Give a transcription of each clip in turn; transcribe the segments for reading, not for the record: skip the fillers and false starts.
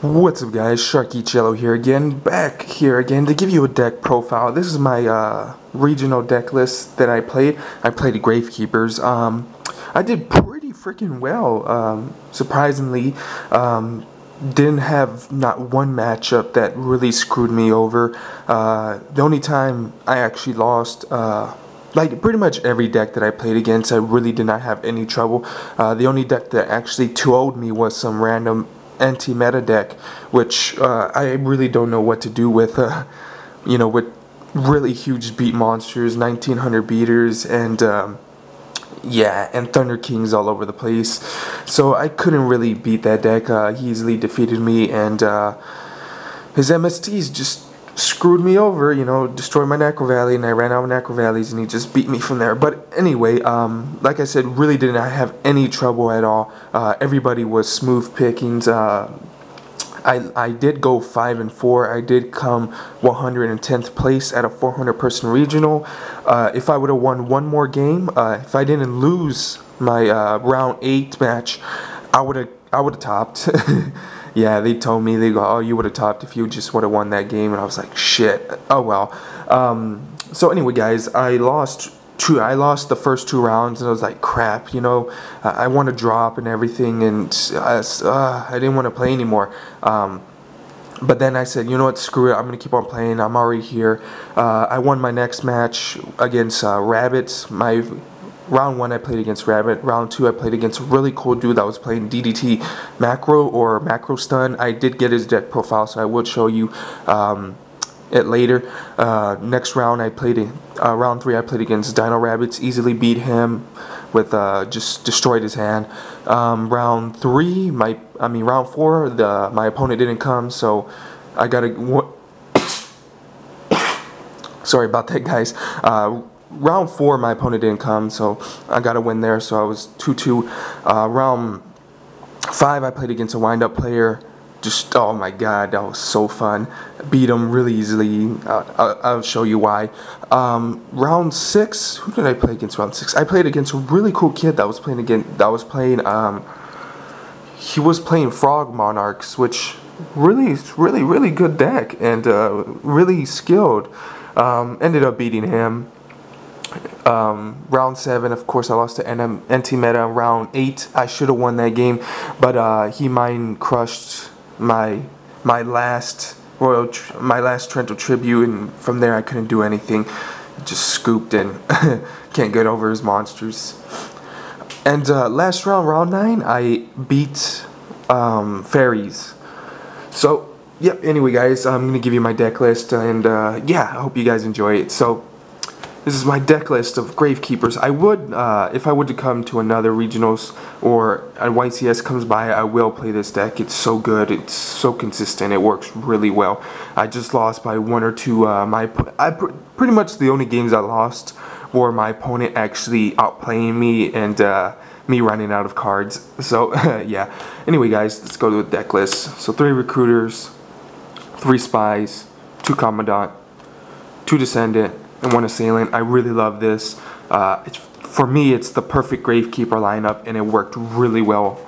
What's up guys, sharkeatyellow here again, back here again to give you a deck profile. This is my regional deck list that I played. I played Gravekeepers. I did pretty freaking well, surprisingly. Didn't have not one matchup that really screwed me over. The only time I actually lost, like pretty much every deck that I played against, I really did not have any trouble. The only deck that actually 2-0'd me was some random anti-meta deck, which I really don't know what to do with, with really huge beat monsters, 1900 beaters, and yeah, and Thunder Kings all over the place. So I couldn't really beat that deck. He easily defeated me, and his MSTs just screwed me over, destroyed my Necro Valley, and I ran out of Necro Valleys, and he just beat me from there. But anyway, like I said, really did not have any trouble at all. Everybody was smooth pickings. I did go 5-4. I did come 110th place at a 400-person regional. If I would have won one more game, if I didn't lose my round 8 match, I would have topped. Yeah, they told me, they go, oh, you would have topped if you just would have won that game, and I was like, shit. Oh well. So anyway, guys, I lost the first 2 rounds, and I was like, crap, I want to drop and everything, and I didn't want to play anymore. But then I said, you know what, screw it, I'm going to keep on playing, I'm already here. I won my next match against Rabbits. Round 1 I played against Rabbit. Round 2 I played against a really cool dude that was playing D.D Macro or Macro Stun. I did get his deck profile, so I would show you it later. Next round I played round 3 I played against Dino Rabbits. Easily beat him with just destroyed his hand. Round 4 my opponent didn't come, so I gotta sorry about that, guys. Round 4 my opponent didn't come, so I got to win there, so I was 2-2. Round 5 I played against a wind-up player. Just, oh my god, that was so fun. Beat him really easily. I'll show you why. Round 6, who did I play against round 6? I played against a really cool kid that was playing he was playing Frog Monarchs, which really good deck, and really skilled. Ended up beating him. Round 7, of course, I lost to anti-meta. Round 8, I should have won that game, but he mind crushed my last Trento Tribute, and from there I couldn't do anything. Just scooped and can't get over his monsters. And last round, round 9, I beat Fairies. So yep. Anyway, guys, I'm gonna give you my deck list, and yeah, I hope you guys enjoy it. So this is my deck list of Gravekeepers. I would, if I would to come to another regionals or a YCS comes by, I will play this deck. It's so good. It's so consistent. It works really well. I just lost by 1 or 2. Pretty much the only games I lost were my opponent actually outplaying me and me running out of cards. So yeah. Anyway, guys, let's go to the deck list. So 3 recruiters, 3 spies, 2 commandant, 2 descendant, and 1 assailant. I really love this. For me, it's the perfect Gravekeeper lineup, and it worked really well.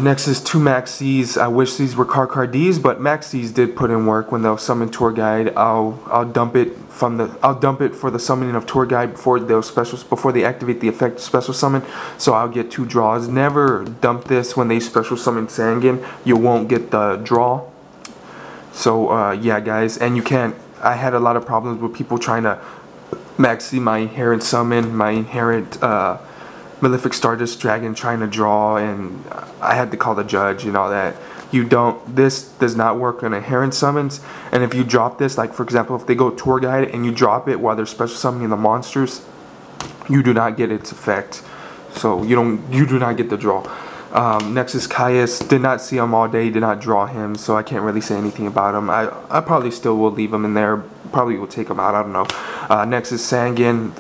Next is 2 Maxis. I wish these were card Ds, but Maxis did put in work when they'll summon Tour Guide. I'll dump it for the summoning of Tour Guide before they activate the effect special summon. So I'll get 2 draws. Never dump this when they special summon Sangin. You won't get the draw. So yeah, guys, and you can't. I had a lot of problems with people trying to maxi my inherent summon, my inherent Malefic Stardust Dragon trying to draw, and I had to call the judge and all that. This does not work on inherent summons, and if you drop this, like for example, if they go Tour Guide and you drop it while they're special summoning the monsters, you do not get its effect. So you do not get the draw. Next is Caius. Did not see him all day, did not draw him, so I can't really say anything about him. I probably still will leave him in there, probably will take him out, I don't know. Next is Sangin.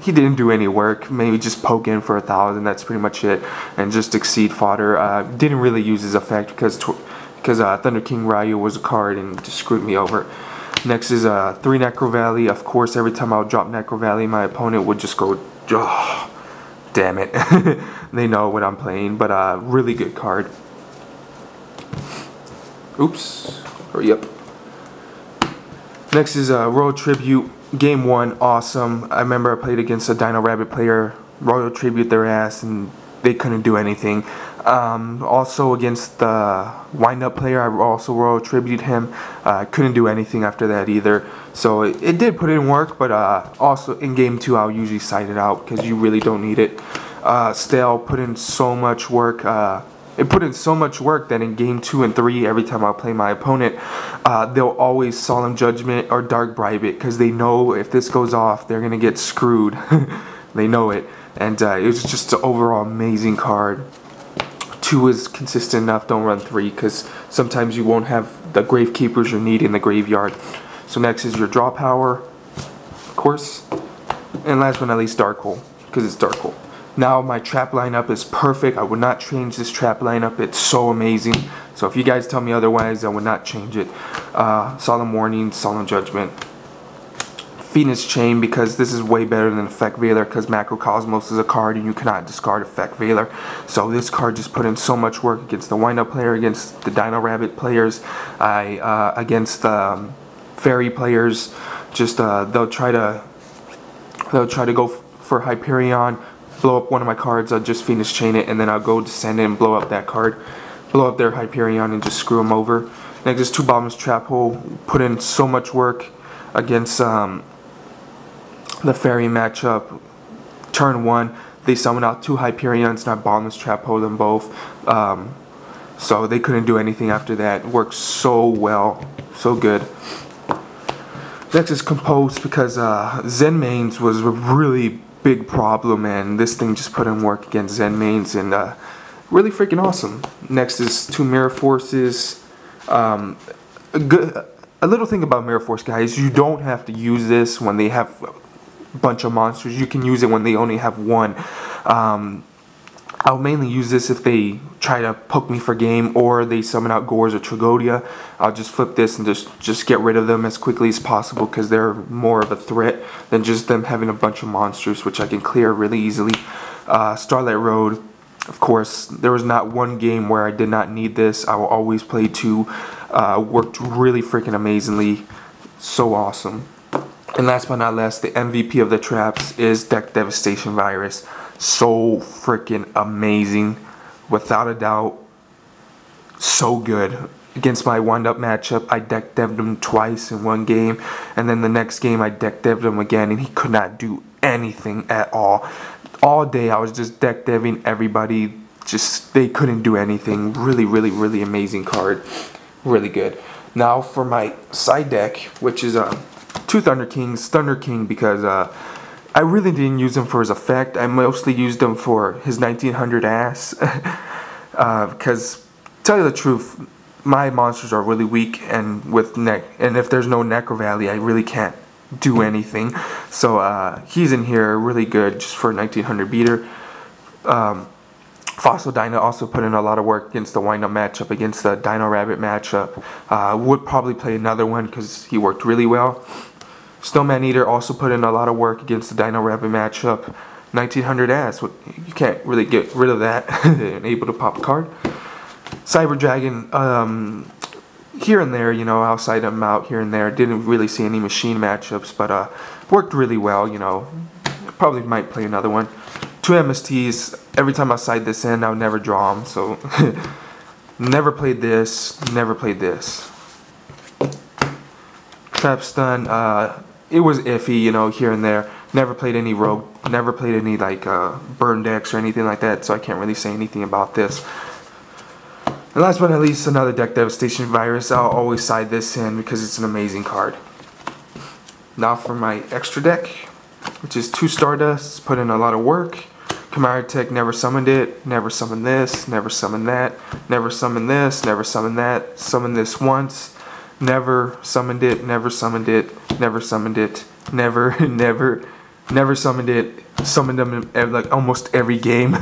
He didn't do any work, maybe just poke in for 1,000, that's pretty much it, and just exceed fodder. Didn't really use his effect because Thunder King Ryu was a card and just screwed me over. Next is 3 Necro Valley. Of course, every time I would drop Necro Valley, my opponent would just go, oh, damn it. They know what I'm playing, but really good card. Oops. Hurry up. Next is Royal Tribute. Game 1, awesome. I remember I played against a Dino Rabbit player. Royal Tribute their ass, and they couldn't do anything. Also against the wind-up player, I also Royal Tribute him. Couldn't do anything after that either. So it did put in work, but also in Game 2, I'll usually side it out because you really don't need it. Stale put in so much work. It put in so much work that in Game 2 and 3, every time I play my opponent, they'll always Solemn Judgment or Dark Bribe it because they know if this goes off, they're going to get screwed. They know it. And it was just an overall amazing card. 2 is consistent enough, don't run 3 because sometimes you won't have the Gravekeepers you need in the graveyard. So next is your draw power, of course. And last but not least, Dark Hole, because it's Dark Hole. Now my trap lineup is perfect. I would not change this trap lineup. It's so amazing. So if you guys tell me otherwise, I would not change it. Solemn Warning, Solemn Judgment. Phoenix Chain, because this is way better than Effect Veiler, because Macrocosmos is a card and you cannot discard Effect Veiler. So this card just put in so much work against the wind-up player, against the Dino Rabbit players, against the Fairy players. Just they'll try to go for Hyperion, blow up one of my cards. I'll just Phoenix Chain it, and then I'll go descend it and blow up that card, blow up their Hyperion, and just screw them over. Next is 2 Bottomless Trap Hole. Put in so much work against the Fairy matchup. Turn 1, they summon out 2 Hyperions, and I Bottomless Trap Hole them both. So they couldn't do anything after that. Worked so well, so good. Next is Compose, because Zen Mains was a really big problem, and this thing just put in work against Zen Mains, and really freaking awesome. Next is 2 Mirror Forces. A little thing about Mirror Force, guys, you don't have to use this when they have a bunch of monsters. You can use it when they only have 1. I'll mainly use this if they try to poke me for game, or they summon out Gores or Tragodia. I'll just flip this and just get rid of them as quickly as possible, because they're more of a threat than just them having a bunch of monsters, which I can clear really easily. Starlight Road, of course, there was not one game where I did not need this. I will always play 2. Worked really freaking amazingly. So awesome. And last but not least, the MVP of the traps is Deck Devastation Virus. So freaking amazing, without a doubt. So good. Against my wind-up matchup, I deck dev'd him twice in one game, and then the next game I deck dev'd him again, and he could not do anything at all. All day I was just deck deving everybody. Just, they couldn't do anything. Really, really, really amazing card. Really good. Now for my side deck, which is 2 Thunder Kings. Thunder King, because I really didn't use him for his effect. I mostly used him for his 1900 ass. Because, tell you the truth, my monsters are really weak, and and if there's no Necro Valley, I really can't do anything. So he's in here, really good, just for a 1900 beater. Fossil Dino also put in a lot of work against the wind-up matchup, against the Dino Rabbit matchup. Would probably play another one because he worked really well. Snowman Eater also put in a lot of work against the Dino Rabbit matchup. 1900 ass, you can't really get rid of that. And able to pop a card. Cyber Dragon, here and there, you know, I'll side him out here and there. Didn't really see any machine matchups, but worked really well, you know. Probably might play another one. 2 MSTs, every time I side this in, I would never draw them, so never played this, never played this. Trap Stun, it was iffy, you know, here and there. Never played any rogue, never played any like burn decks or anything like that, so I can't really say anything about this. And last but not least, another Deck Devastation Virus. I'll always side this in because it's an amazing card. Now for my extra deck, which is 2 Stardust. Put in a lot of work. Chimera Tech, never summoned it. Never summoned this. Never summoned that. Never summoned this. Never summoned that. Summoned this once. Never summoned it. Never summoned it. Never summoned it. Never summoned it. Summoned them in like almost every game.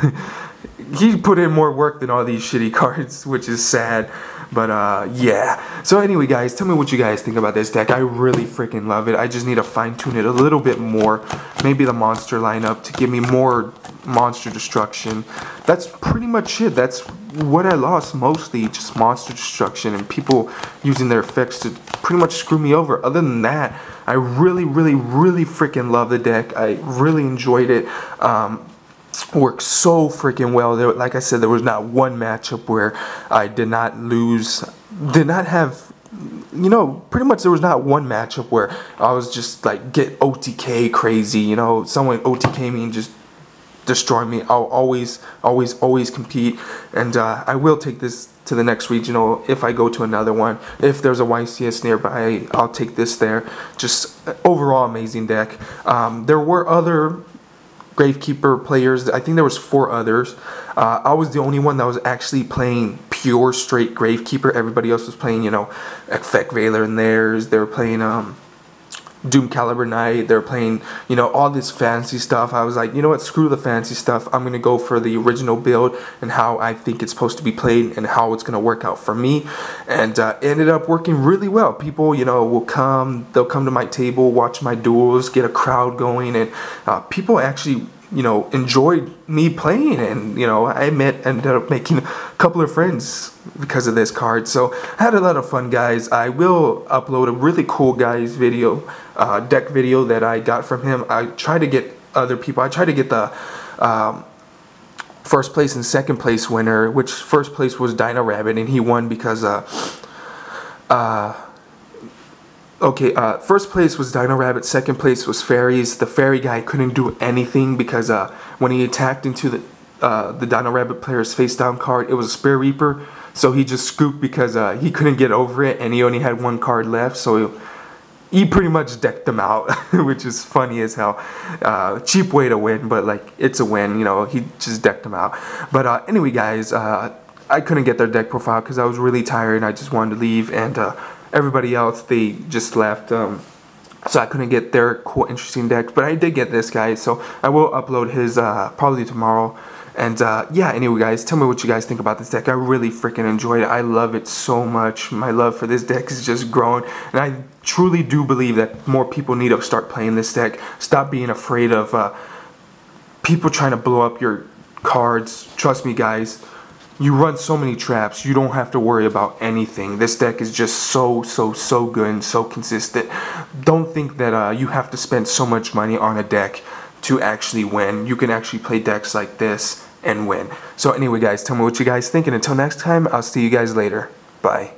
he put in more work than all these shitty cards, which is sad. But yeah. So anyway, guys, tell me what you guys think about this deck. I really freaking love it. I just need to fine tune it a little bit more. Maybe the monster lineup to give me more monster destruction. That's pretty much it. That's what I lost mostly, just monster destruction and people using their effects to pretty much screw me over. Other than that, I really freaking love the deck. I really enjoyed it. Worked so freaking well. There, like I said, there was not one matchup where I did not lose, did not have, you know, pretty much there was not one matchup where I was just like get OTK crazy, you know, someone OTK me and just destroy me. I'll always compete, and I will take this to the next regional if I go to another one. If there's a YCS nearby, I'll take this there. Just overall amazing deck. There were other Gravekeeper players. I think there was 4 others. I was the only one that was actually playing pure straight Gravekeeper. Everybody else was playing, you know, Effect Veiler in theirs. They were playing Doom Caliber Knight. They're playing, you know, all this fancy stuff. I was like, you know what, screw the fancy stuff. I'm gonna go for the original build and how I think it's supposed to be played and how it's gonna work out for me. And it ended up working really well. People, you know, will come. They'll come to my table, watch my duels, get a crowd going, and people actually, you know, enjoyed me playing. And you know, I ended up making a couple of friends because of this card. So I had a lot of fun, guys. I will upload a really cool guys video, deck video that I got from him. I try to get other people. I try to get the first place and second place winner, which first place was Dino Rabbit, and he won because first place was Dino Rabbit, second place was Fairies. The Fairy guy couldn't do anything because when he attacked into the Dino Rabbit player's face down card, it was a Spear Reaper, so he just scooped because he couldn't get over it and he only had 1 card left, so he pretty much decked them out, which is funny as hell. Cheap way to win, but like, it's a win, you know, he just decked them out. But anyway, guys, I couldn't get their deck profile because I was really tired and I just wanted to leave, and everybody else, they just left, so I couldn't get their cool, interesting decks. But I did get this guy, so I will upload his probably tomorrow. And yeah, anyway, guys, tell me what you guys think about this deck. I really freaking enjoyed it. I love it so much. My love for this deck is just growing, and I truly do believe that more people need to start playing this deck. Stop being afraid of people trying to blow up your cards. Trust me, guys. You run so many traps, you don't have to worry about anything. This deck is just so good and so consistent. Don't think that you have to spend so much money on a deck to actually win. You can actually play decks like this and win. So anyway, guys, tell me what you guys think, and until next time, I'll see you guys later. Bye.